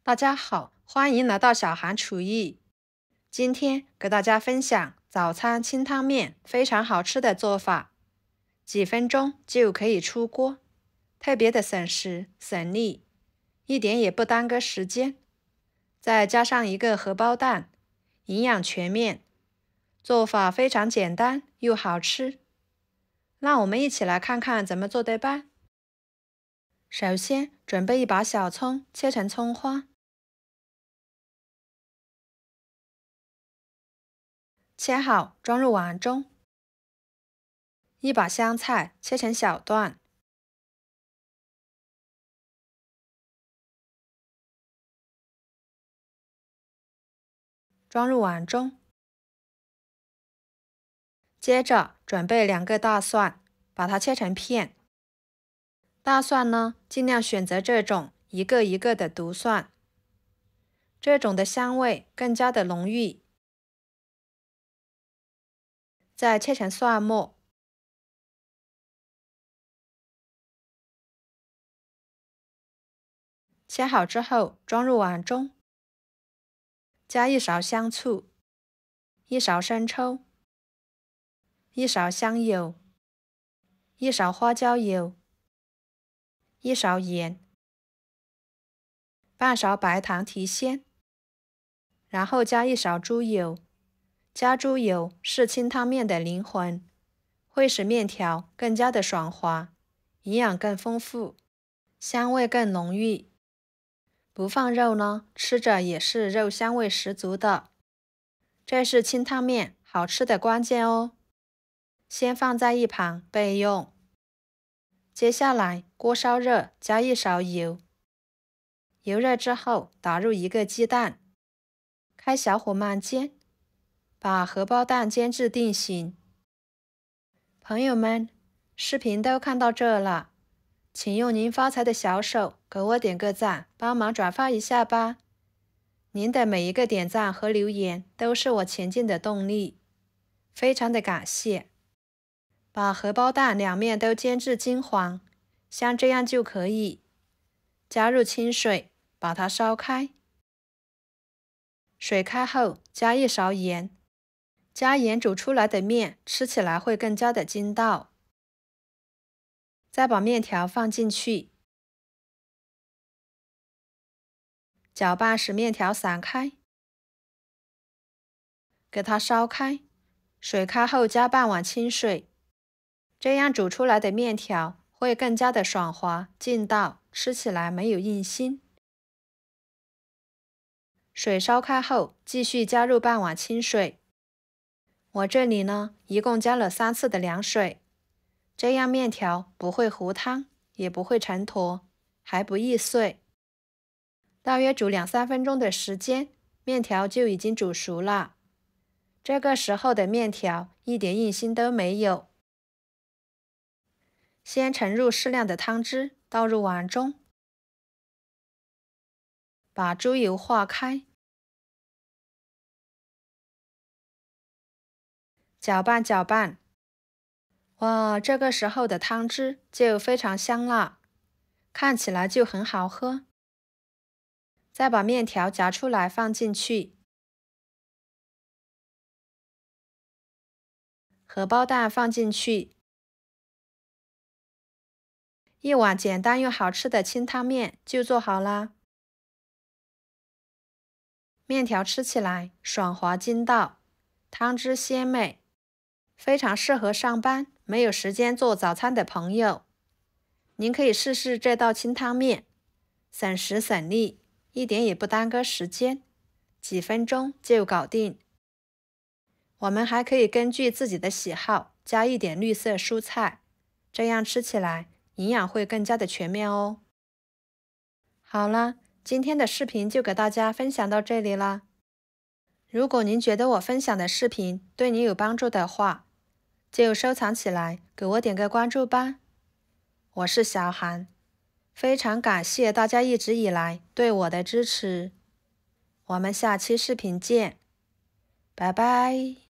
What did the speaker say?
大家好，欢迎来到小韩厨艺。今天给大家分享早餐清汤面非常好吃的做法，几分钟就可以出锅，特别的省时省力，一点也不耽搁时间。再加上一个荷包蛋，营养全面，做法非常简单又好吃。让我们一起来看看怎么做的吧。首先准备一把小葱，切成葱花。切好装入碗中，一把香菜切成小段，装入碗中。接着准备2个大蒜，把它切成片。大蒜呢，尽量选择这种一个一个的独蒜，这种的香味更加的浓郁。再切成蒜末。切好之后装入碗中，加1勺香醋，1勺生抽，1勺香油，1勺花椒油，1勺盐，半勺白糖提鲜，然后加1勺猪油。加猪油是清汤面的灵魂，会使面条更加的爽滑，营养更丰富，香味更浓郁。不放肉呢，吃着也是肉香味十足的。这是清汤面好吃的关键哦。先放在一旁备用。接下来锅烧热，加1勺油。油热之后打入1个鸡蛋，开小火慢煎，把荷包蛋煎至定型。朋友们，视频都看到这了，请用您发财的小手给我点个赞，帮忙转发一下吧。您的每一个点赞和留言都是我前进的动力，非常的感谢。把荷包蛋2面都煎至金黄，像这样就可以。加入清水，把它烧开。水开后加1勺盐，加盐煮出来的面吃起来会更加的筋道。再把面条放进去，搅拌使面条散开，给它烧开。水开后加半碗清水，这样煮出来的面条会更加的爽滑劲道，吃起来没有硬心。水烧开后继续加入半碗清水，我这里呢一共加了3次的凉水，这样面条不会糊汤，也不会成坨，还不易碎。大约煮2-3分钟的时间，面条就已经煮熟了。这个时候的面条一点硬心都没有。先盛入适量的汤汁，倒入碗中，把猪油化开，搅拌搅拌。哇，这个时候的汤汁就非常香了，看起来就很好喝。再把面条夹出来放进去，荷包蛋放进去，一碗简单又好吃的清汤面就做好啦。面条吃起来爽滑筋道，汤汁鲜美，非常适合上班没有时间做早餐的朋友。您可以试试这道清汤面，省时省力，一点也不耽搁时间，几分钟就搞定。我们还可以根据自己的喜好加一点绿色蔬菜，这样吃起来营养会更加的全面哦。好了，今天的视频就给大家分享到这里啦。如果您觉得我分享的视频对你有帮助的话，就收藏起来，给我点个关注吧。我是小韩，非常感谢大家一直以来对我的支持。我们下期视频见，拜拜。